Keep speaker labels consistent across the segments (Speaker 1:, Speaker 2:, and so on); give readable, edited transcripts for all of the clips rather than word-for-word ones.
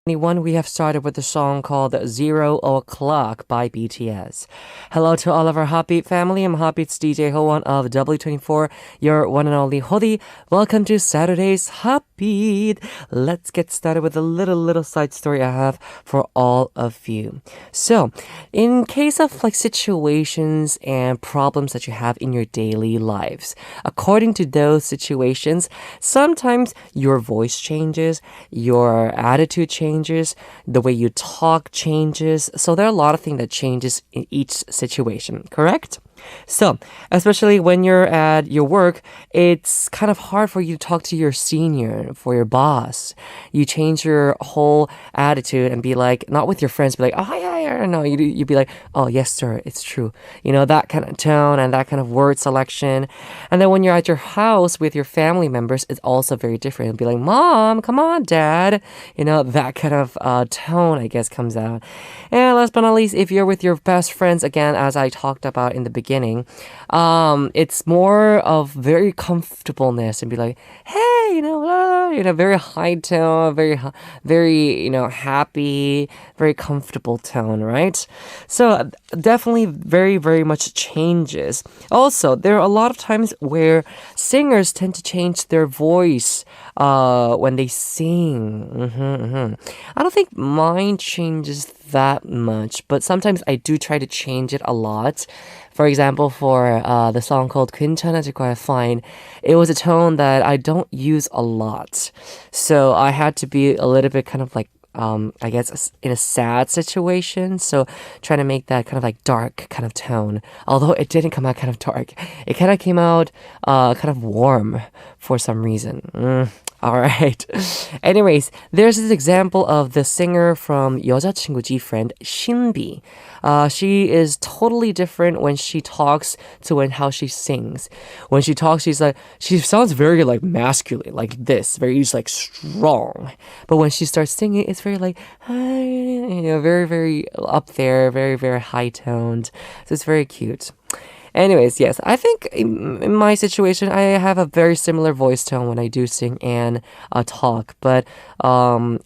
Speaker 1: 2021, we have started with a song called Zero O'Clock by BTS. Hello to all of our Hotbeat family. I'm Hotbeat's DJ Ho1 of W24, your one and only Hodi. Welcome to Saturday's Hotbeat. Let's get started with a little side story I have for all of you. So, in case of like situations and problems that you have in your daily lives, according to those situations, sometimes your voice changes, your attitude changes, the way you talk changes. So there are a lot of things that changes in each situation, correct? So, especially when you're at your work, it's kind of hard for you to talk to your senior, for your boss. You change your whole attitude and be like, not with your friends, be like, oh, yeah, no. You'd be like, oh, yes, sir, it's true. You know, that kind of tone and that kind of word selection. And then when you're at your house with your family members, it's also very different. You'll be like, Mom, come on, Dad. You know, that kind of tone, I guess, comes out. And last but not least, if you're with your best friends, again, as I talked about in the beginning, it's more of very comfortableness and be like, hey, very high tone, very, happy, very comfortable tone, right? So definitely very, very much changes. Also, there are a lot of times where singers tend to change their voice when they sing. I don't think mine changes that much, but sometimes I do try to change it a lot. For example, for the song called 괜찮아질 거야, Fine, it was a tone that I don't use a lot. So I had to be a little bit kind of like, I guess, in a sad situation. So trying to make that kind of like dark kind of tone. Although it didn't come out kind of dark. It kind of came out kind of warm for some reason. All right. Anyways, there's this example of the singer from 여자친구 G-Friend, Shinbi. She is totally different when she talks to how she sings. When she talks, she sounds very like masculine, like this, very like strong. But when she starts singing, it's very like, very, very up there, very, very high toned. So it's very cute. Anyways, yes, I think in my situation, I have a very similar voice tone when I do sing and talk, but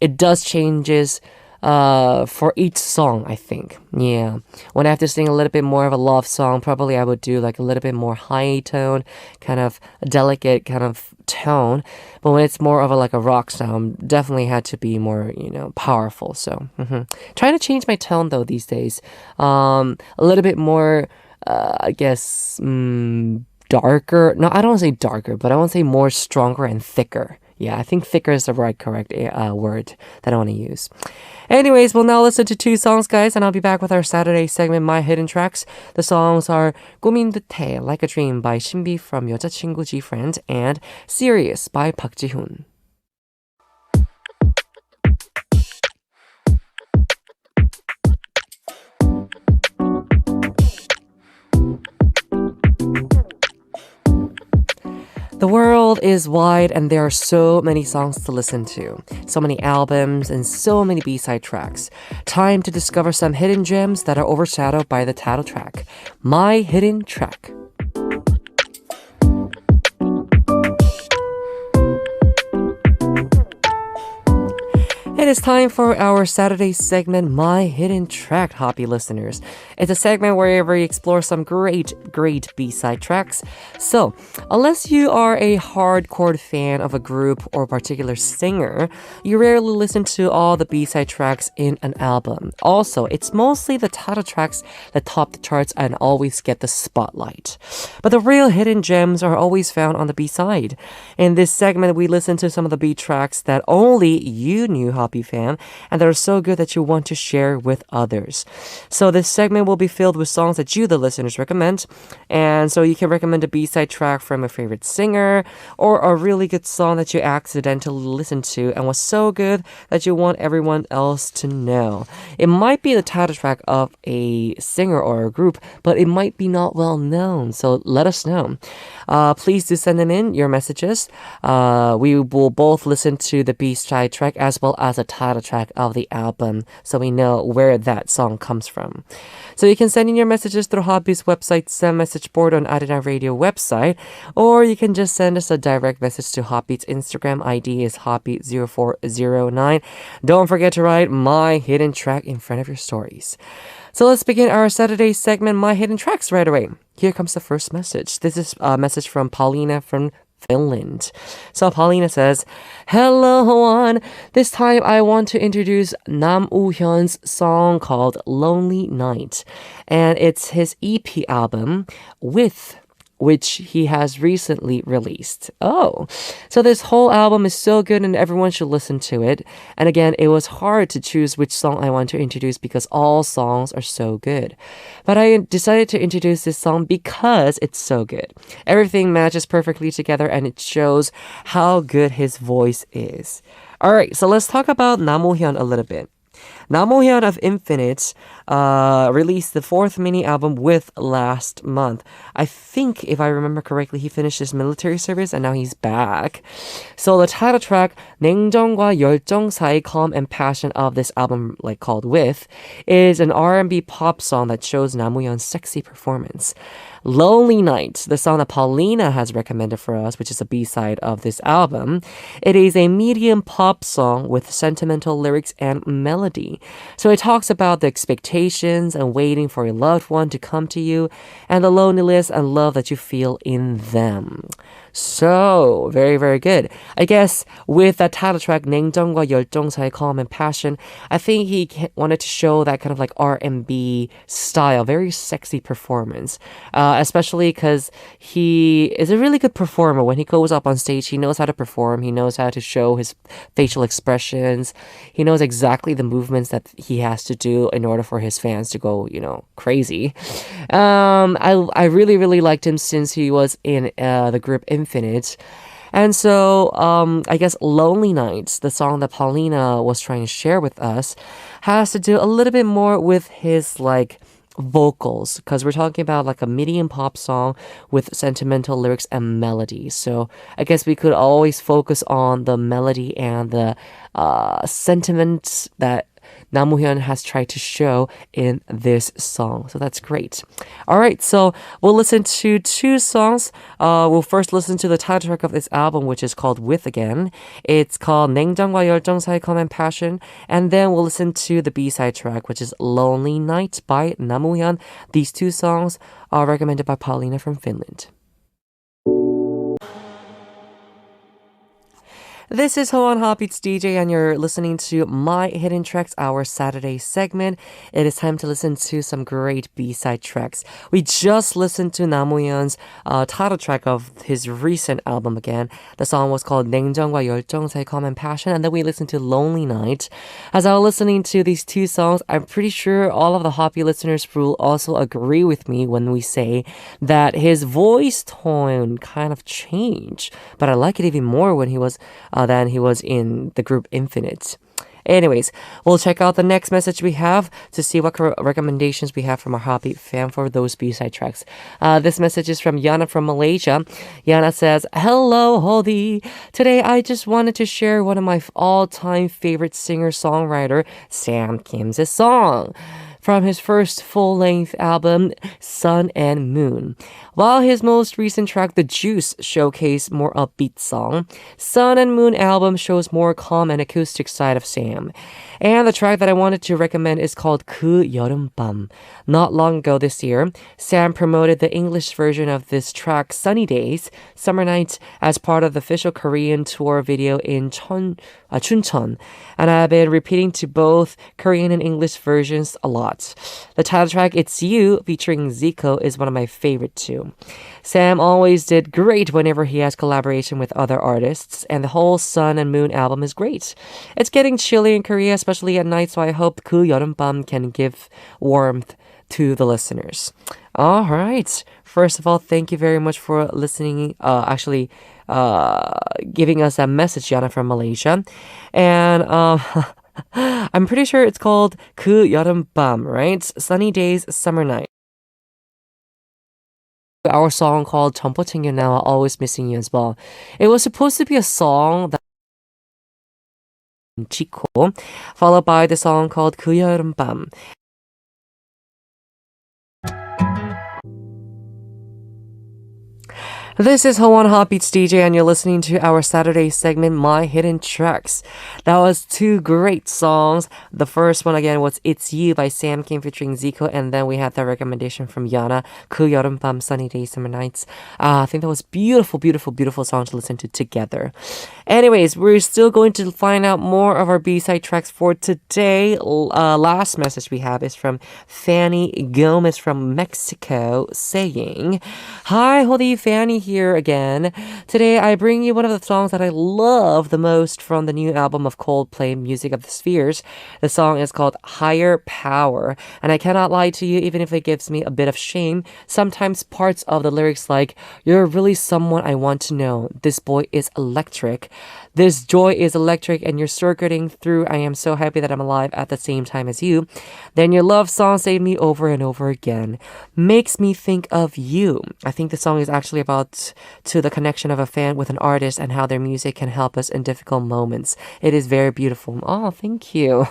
Speaker 1: it does changes for each song, I think. Yeah. When I have to sing a little bit more of a love song, probably I would do like a little bit more high tone, kind of delicate kind of tone. But when it's more of like a rock sound, definitely had to be more, powerful. So, trying to change my tone though these days. A little bit more I guess, darker. No, I don't want to say darker, but I want to say more stronger and thicker. Yeah, I think thicker is the correct word that I want to use. Anyways, we'll now listen to two songs, guys, and I'll be back with our Saturday segment, My Hidden Tracks. The songs are 꾸민 듯해, Like a Dream by Shinbi from 여자친구 G-Friend, and Serious by Park Ji-hoon. The world is wide and there are so many songs to listen to, so many albums and so many B-side tracks. Time to discover some hidden gems that are overshadowed by the title track, My Hidden Track. It is time for our Saturday segment, My Hidden Track, Hobby listeners. It's a segment where we explore some great B-side tracks. So, unless you are a hardcore fan of a group or particular singer, you rarely listen to all the B-side tracks in an album. Also, it's mostly the title tracks that top the charts and always get the spotlight. But the real hidden gems are always found on the B-side. In this segment, we listen to some of the B tracks that only you knew, Hobby fan, and that are so good that you want to share with others. So this segment will be filled with songs that you, the listeners, recommend. And so you can recommend a B-side track from a favorite singer or a really good song that you accidentally listened to and was so good that you want everyone else to know. It might be the title track of a singer or a group, but it might be not well known. So let us know. Please do send them in, your messages. We will both listen to the B-side track as well as a the title track of the album so we know where that song comes from. So you can send in your messages through HOTBEAT's website, send message board on Adina Radio website, or you can just send us a direct message to HOTBEAT's Instagram ID is HOTBEAT0409. Don't forget to write My Hidden Track in front of your stories. So let's begin our Saturday segment, My Hidden Tracks, right away. Here comes the first message. This is a message from Paulina from Finland. So Paulina says, "Hello, Hyun. This time I want to introduce Nam Woo-hyun's song called Lonely Night. And it's his EP album, With, which he has recently released." Oh, so this whole album is so good and everyone should listen to it. And again, it was hard to choose which song I want to introduce because all songs are so good. But I decided to introduce this song because it's so good. Everything matches perfectly together and it shows how good his voice is. All right, so let's talk about Nam Woo-hyun a little bit. Nam Woo-hyun of Infinite released the fourth mini album With last month. I think, if I remember correctly, he finished his military service and now he's back. So the title track, 냉정과 열정 사이 calm and passion of this album, like called With, is an R&B pop song that shows Nam Woo-hyun's sexy performance. Lonely Night, the song that Paulina has recommended for us, which is a B-side of this album. It is a medium pop song with sentimental lyrics and melody. So it talks about the expectations and waiting for your loved one to come to you and the loneliness and love that you feel in them. So, very, very good. I guess with that title track, 냉정과 열정 사이 calm and passion, I think he wanted to show that kind of like R&B style, very sexy performance. Especially because he is a really good performer. When he goes up on stage, he knows how to perform. He knows how to show his facial expressions. He knows exactly the movements that he has to do in order for his fans to go, crazy. I really, really liked him since he was in the group Infinite. And so, I guess Lonely Nights, the song that Paulina was trying to share with us, has to do a little bit more with his, vocals, because we're talking about like a medium pop song with sentimental lyrics and melody. So I guess we could always focus on the melody and the sentiments that Nam Woo-hyun has tried to show in this song. So that's great. All right, so we'll listen to two songs. We'll first listen to the title track of this album, which is called With again. It's called 냉정과 열정 사이 calm and passion. And then we'll listen to the B-side track, which is Lonely Night by Nam Woo-hyun. These two songs are recommended by Paulina from Finland. This is Ho on HOTBEAT's DJ, and you're listening to My Hidden Tracks, our Saturday segment. It is time to listen to some great B-side tracks. We just listened to Nam Woo-hyun's title track of his recent album again. The song was called 냉정과 열정 사이 calm and passion, and then we listened to Lonely Night. As I was listening to these two songs, I'm pretty sure all of the HOTBEAT listeners will also agree with me when we say that his voice tone kind of changed. But I like it even more when he was than he was in the group Infinite. Anyways, we'll check out the next message we have to see what recommendations we have from our HOTBEAT fan for those B-side tracks. This message is from Yana from Malaysia. Yana says, "Hello, Hodi. Today I just wanted to share one of my all-time favorite singer-songwriter, Sam Kim's song from his first full-length album, Sun and Moon. While his most recent track, The Juice, showcased more upbeat song, Sun and Moon album shows more calm and acoustic side of Sam. And the track that I wanted to recommend is called 그 여름밤. Not long ago this year, Sam promoted the English version of this track, Sunny Days, Summer Nights, as part of the official Korean tour video in Chuncheon. And I've been repeating to both Korean and English versions a lot. The title track, It's You, featuring Zico, is one of my favorite too. Sam always did great whenever he has collaboration with other artists, and the whole Sun and Moon album is great. It's getting chilly in Korea, especially at night, so I hope 그 여름밤 can give warmth to the listeners." All right. First of all, thank you very much for listening, giving us that message, Yana from Malaysia. And I'm pretty sure it's called 그 여름밤, right? Sunny Days, Summer Night. Our song called 점퍼 챙겨 나와, Always Missing You as well. It was supposed to be a song that Chico, followed by the song called 그 여름밤. This is Ho-won Hotbeats DJ, and you're listening to our Saturday segment, My Hidden Tracks. That was two great songs. The first one, again, was It's You by Sam Kim featuring Zico, and then we had the recommendation from Yana, 그 여름밤, Sunny Days, Summer Nights. I think that was beautiful, beautiful, beautiful song to listen to together. Anyways, we're still going to find out more of our B-side tracks for today. Last message we have is from Fany Gomez from Mexico saying, Hi, Hody, Fany here again. Today I bring you one of the songs that I love the most from the new album of Coldplay, Music of the Spheres. The song is called Higher Power, and I cannot lie to you, even if it gives me a bit of shame. Sometimes parts of the lyrics like, You're really someone I want to know. This boy is electric. This joy is electric and you're circuiting through. I am so happy that I'm alive at the same time as you. Then your love song saved me over and over again. Makes me think of you. I think the song is actually about to the connection of a fan with an artist and how their music can help us in difficult moments. It is very beautiful. Oh, thank you.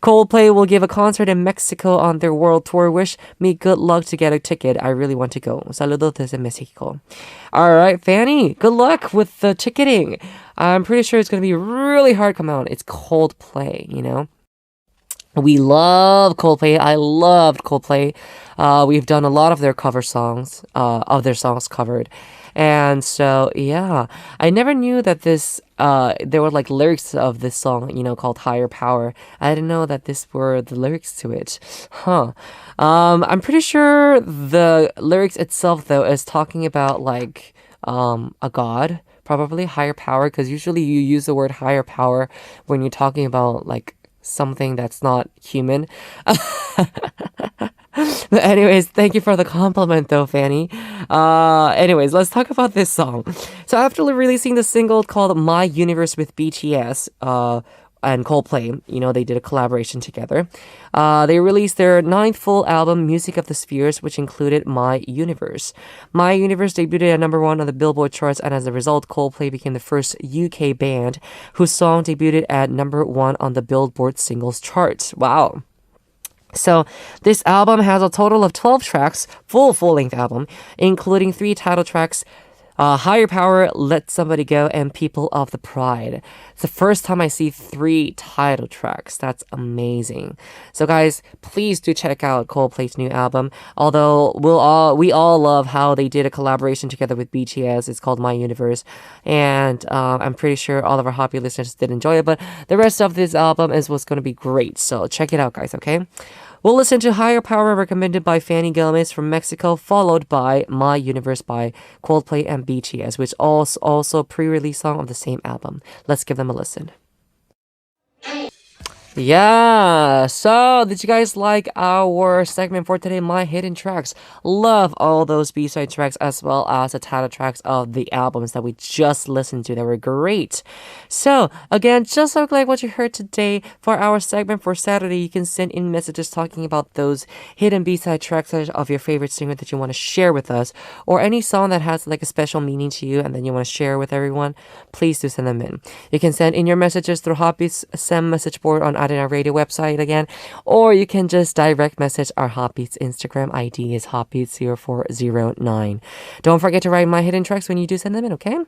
Speaker 1: Coldplay will give a concert in Mexico on their world tour. Wish me good luck to get a ticket. I really want to go. Saludos desde Mexico. All right, Fany, good luck with the ticketing. I'm pretty sure it's going to be really hard to come out. It's Coldplay, you know? We love Coldplay. I loved Coldplay. We've done a lot of their cover songs, of their songs covered. And so, yeah, I never knew that there were like lyrics of this song, you know, called Higher Power. I didn't know that this were the lyrics to it. Huh. I'm pretty sure the lyrics itself, though, is talking about like, a god, probably higher power, because usually you use the word higher power when you're talking about like something that's not human. But anyways, thank you for the compliment though, Fany. Anyways, let's talk about this song. So after releasing the single called My Universe with BTS, and Coldplay, you know, they did a collaboration together. They released their 9th full album, Music of the Spheres, which included My Universe. My Universe debuted at number 1 on the Billboard charts, and as a result, Coldplay became the first UK band whose song debuted at number 1 on the Billboard singles chart. Wow. So this album has a total of 12 tracks, full-length album, including 3 title tracks, Higher Power, Let Somebody Go, and People of the Pride. It's the first time I see 3 title tracks. That's amazing. So guys, please do check out Coldplay's new album. Although we all love how they did a collaboration together with BTS. It's called My Universe. And I'm pretty sure all of our HOTBEAT listeners did enjoy it. But the rest of this album is what's going to be great. So check it out, guys, okay? We'll listen to Higher Power, recommended by Fany Gomez from Mexico, followed by My Universe by Coldplay and BTS, which also pre-release song of the same album. Let's give them a listen. Yeah, so did you guys like our segment for today, My Hidden Tracks? Love all those B-side tracks as well as the title tracks of the albums that we just listened to. They were great. So again, just like what you heard today for our segment for Saturday, you can send in messages talking about those hidden B-side tracks of your favorite singer that you want to share with us, or any song that has like a special meaning to you and then you want to share with everyone. Please do send them in. You can send in your messages through HOTBEAT's SEM message board on our radio website again, or you can just direct message our HOTBEAT's Instagram ID is HOTBEAT0409. Don't forget to write My Hidden Tracks when you do send them in, okay?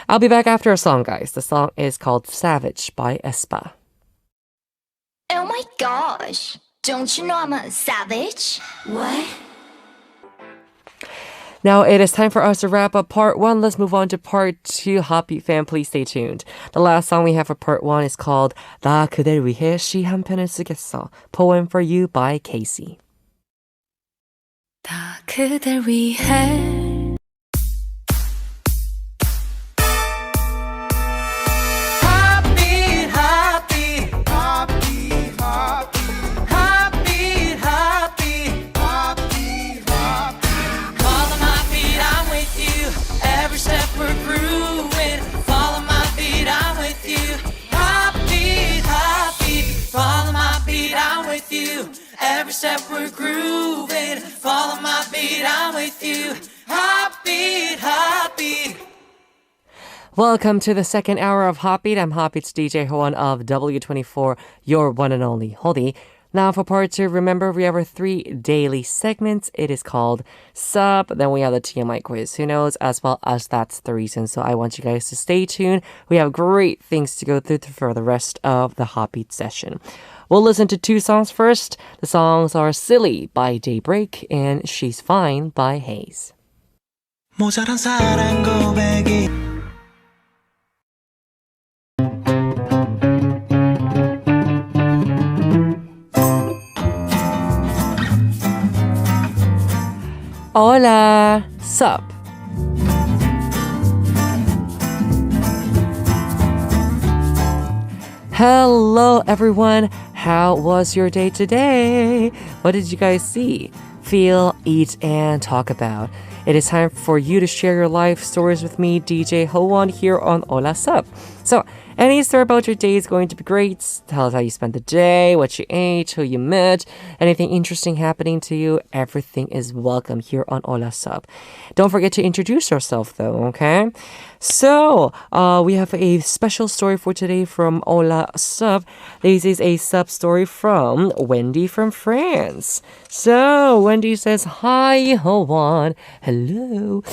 Speaker 1: I'll be back after a song, guys. The song is called Savage by aespa.
Speaker 2: Oh my gosh, don't you know I'm a savage? What?
Speaker 1: Now it is time for us to wrap up part 1. Let's move on to part 2. HOTBEAT fam, please stay tuned. The last song we have for part 1 is called 나 그댈 위해 시 한 편을 쓰겠어. Poem for You by Casey.
Speaker 3: 다 그댈 위해 Every step we're grooving, follow my beat, I'm with you. HOTBEAT, HOTBEAT.
Speaker 1: Welcome to the second hour of HOTBEAT. I'm HOTBEAT's DJ Hoan of W24, your one and only Hodi. Now for part two, remember we have our 3 daily segments. It is called Ssup, then we have the TMI quiz, who knows, as well as That's the Reason. So I want you guys to stay tuned. We have great things to go through for the rest of the HOTBEAT session. We'll listen to 2 songs first. The songs are Silly by Daybreak and She's Fine by Haze.
Speaker 4: 모자란 사랑 고백이
Speaker 1: Hola, Ssup. Hello, everyone. How was your day today? What did you guys see, feel, eat, and talk about? It is time for you to share your life stories with me, DJ Hoan, here on Hola Ssup. So, any story about your day is going to be great. Tell us how you spent the day, what you ate, who you met, anything interesting happening to you. Everything is welcome here on Hola Ssup. Don't forget to introduce yourself, though, okay? So, we have a special story for today from Hola Ssup. This is a Ssup story from Wendy from France. So, Wendy says, Hi, Hoan. Hello.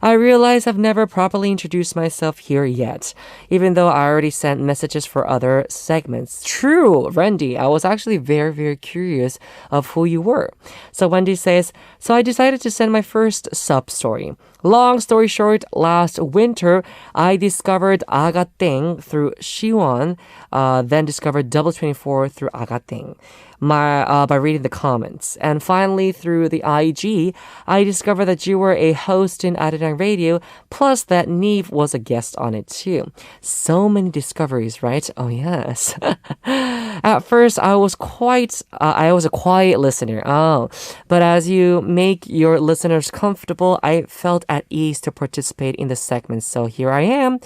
Speaker 1: I realize I've never properly introduced myself here yet, even though I already sent messages for other segments. True, Wendy. I was actually very, very curious of who you were. So, Wendy says, so I decided to send my first Ssup story. Long story short, last winter, I discovered Agating through Hyun, then discovered W24 through Agating by reading the comments. And finally, through the IG, I discovered that you were a host in Arirang Radio, plus that Neve was a guest on it too. So many discoveries, right? Oh, yes. At first, I was a quiet listener. Oh, but as you make your listeners comfortable, I felt at ease to participate in the segments. So here I am.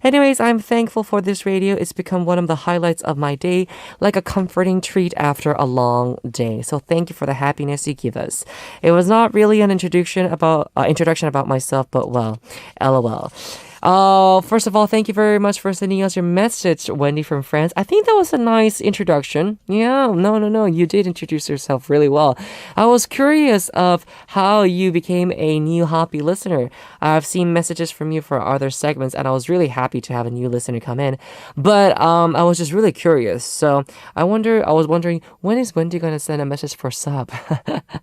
Speaker 1: Anyways, I'm thankful for this radio. It's become one of the highlights of my day, like a comforting treat after a long day. So thank you for the happiness you give us. It was not really an introduction about myself, but well, LOL. First of all, thank you very much for sending us your message, Wendy from France. I think that was a nice introduction. Yeah, no, you did introduce yourself really well. I was curious of how you became a new HOTBEAT listener. I've seen messages from you for other segments, and I was really happy to have a new listener come in. But I was just really curious. So I was wondering, when is Wendy going to send a message for Ssup?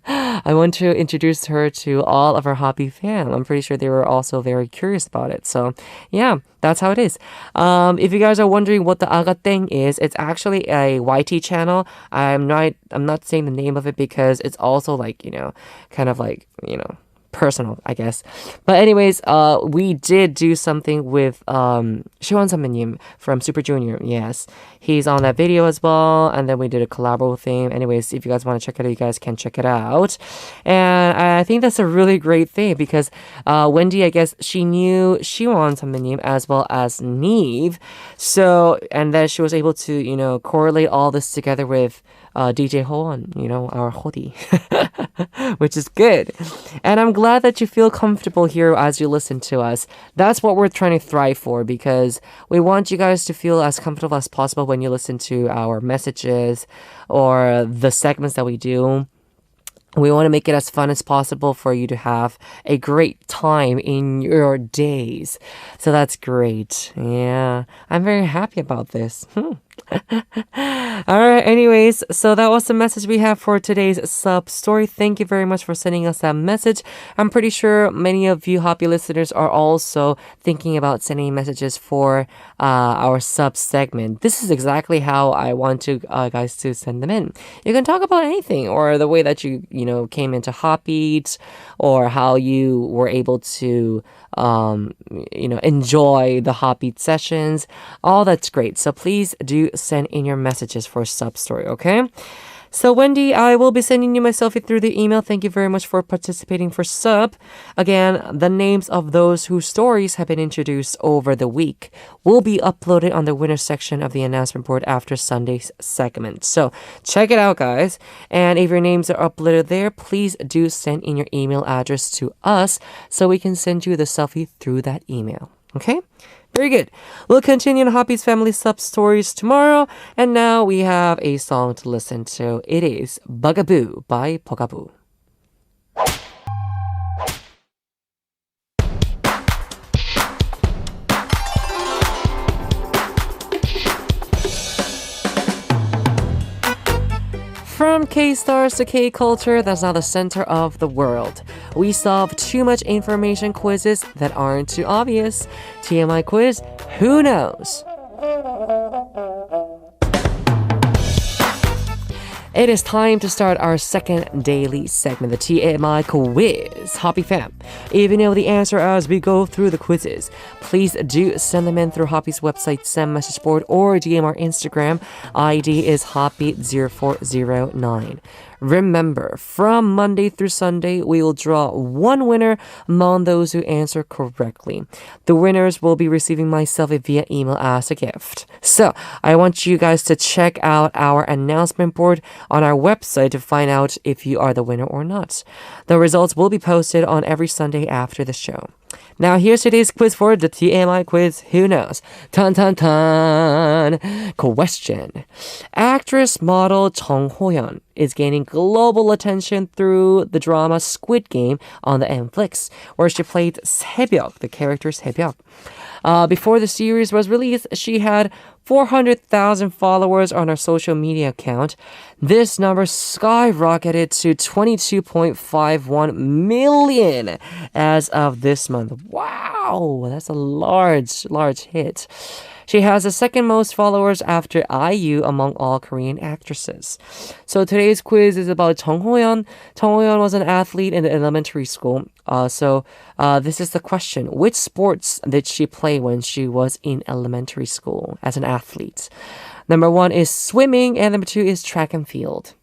Speaker 1: I want to introduce her to all of our HOTBEAT fans. I'm pretty sure they were also very curious about it. So yeah, that's how it is. If you guys are wondering what the Agateng is, it's actually a YT channel. I'm not saying the name of it because it's also kind of personal, I guess. But anyways, we did do something with Siwon 선배님 from Super Junior. Yes, he's on that video as well, and then we did a collab with him. Anyways, if you guys want to check it out, you guys can check it out. And I think that's a really great thing because Wendy, I guess she knew Siwon 선배님 as well as Neve, so and then she was able to correlate all this together with DJ Hoan, our Hodi, which is good. And I'm glad that you feel comfortable here as you listen to us. That's what we're trying to thrive for, because we want you guys to feel as comfortable as possible when you listen to our messages or the segments that we do. We want to make it as fun as possible for you to have a great time in your days. So that's great. Yeah, I'm very happy about this. All right, anyways, so that was the message we have for today's Ssup story. Thank you very much for sending us that message. I'm pretty sure many of you HOTBEAT listeners are also thinking about sending messages for our Ssup segment. This is exactly how I want to guys to send them in. You can talk about anything, or the way that you came into HOTBEAT, or how you were able to enjoy the HOTBEAT sessions. All that's great. So please do send in your messages for Ssup story, okay? So Wendy, I will be sending you my selfie through the email. Thank you very much for participating for Ssup. Again, the names of those whose stories have been introduced over the week will be uploaded on the winner section of the announcement board after Sunday's segment. So check it out, guys. And if your names are uploaded there, please do send in your email address to us so we can send you the selfie through that email. Okay? Very good. We'll continue on Hoppy's Family Sub Stories tomorrow. And now we have a song to listen to. It is Bugaboo by Bugaboo. From K-stars to K-culture that's now the center of the world. We solve too much information quizzes that aren't too obvious. TMI quiz, who knows? It is time to start our second daily segment, the TMI quiz. Hoppy fam, if you know the answer as we go through the quizzes, please do send them in through Hoppy's website, send message board, or DM our Instagram. ID is Hoppy0409. Remember, from Monday through Sunday, we will draw one winner among those who answer correctly. The winners will be receiving my selfie via email as a gift. So, I want you guys to check out our announcement board on our website to find out if you are the winner or not. The results will be posted on every Sunday after the show. Now, here's today's quiz for the TMI quiz. Who knows? Tan tan tan. Question. Actress model Jung Ho-yeon is gaining global attention through the drama Squid Game on the Netflix, where she played 새벽, the character 새벽. Before the series was released, she had 400,000 followers on her social media account. This number skyrocketed to 22.51 million as of this month. Wow, that's a large hit. She has the second most followers after IU among all Korean actresses. So today's quiz is about Jung Ho-yeon. Jung Ho-yeon was an athlete in elementary school. This is the question. Which sports did she play when she was in elementary school as an athlete? Number 1 is swimming, and number 2 is track and field.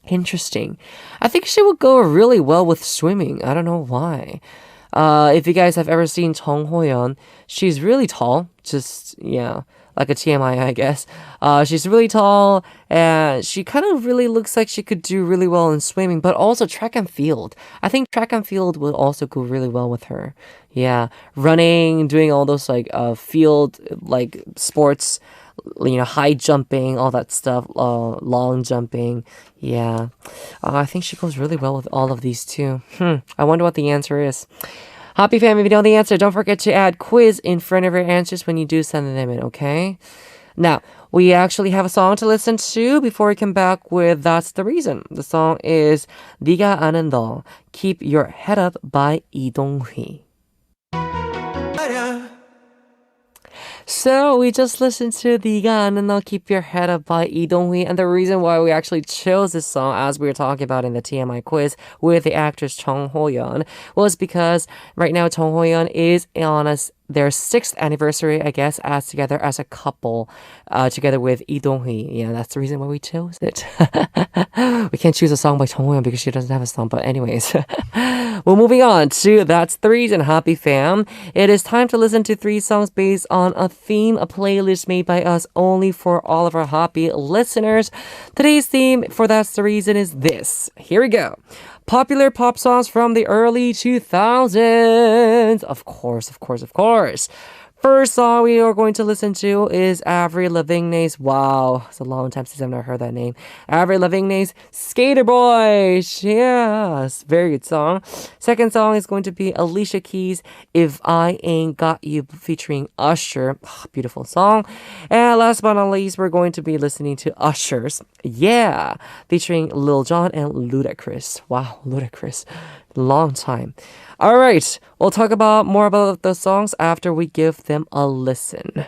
Speaker 1: Interesting. I think she would go really well with swimming. I don't know why. If you guys have ever seen Jung Ho-yeon, she's really tall. Just, yeah, like a TMI, I guess. She's really tall, and she kind of really looks like she could do really well in swimming, but also track and field. I think track and field will also go really well with her. Yeah, running, doing all those field sports, high jumping, all that stuff, long jumping. Yeah, I think she goes really well with all of these too. I wonder what the answer is. Hoppy fam, if you know the answer, don't forget to add quiz in front of your answers when you do send them in, okay? Now, we actually have a song to listen to before we come back with That's the Reason. The song is 네가 아는 너, Keep Your Head Up by 이동휘. So we just listened to 네가 아는 너 Keep Your Head Up by Lee Dong-hui, and the reason why we actually chose this song, as we were talking about in the TMI quiz with the actress Jung Ho-yeon, was because right now Jung Ho-yeon is on their 6th anniversary, I guess, as together as a couple, together with Lee Dong-hui. Yeah, that's the reason why we chose it. We can't choose a song by Jung Ho-yeon because she doesn't have a song, but anyways. Well, moving on to That's the Reason, Happy Fam. It is time to listen to 3 songs based on a theme, a playlist made by us only for all of our Happy listeners. Today's theme for That's the Reason is this. Here we go. Popular pop songs from the early 2000s. Of course. First song we are going to listen to is Avril Lavigne's, wow, it's a long time since I've never heard that name. Avril Lavigne's Skater Boys. Yes, very good song. Second song is going to be Alicia Keys' If I Ain't Got You featuring Usher. Oh, beautiful song. And last but not least, we're going to be listening to Usher's Yeah, featuring Lil Jon and Ludacris. Wow, Ludacris. Long time. All right, we'll talk more about the songs after we give them a listen.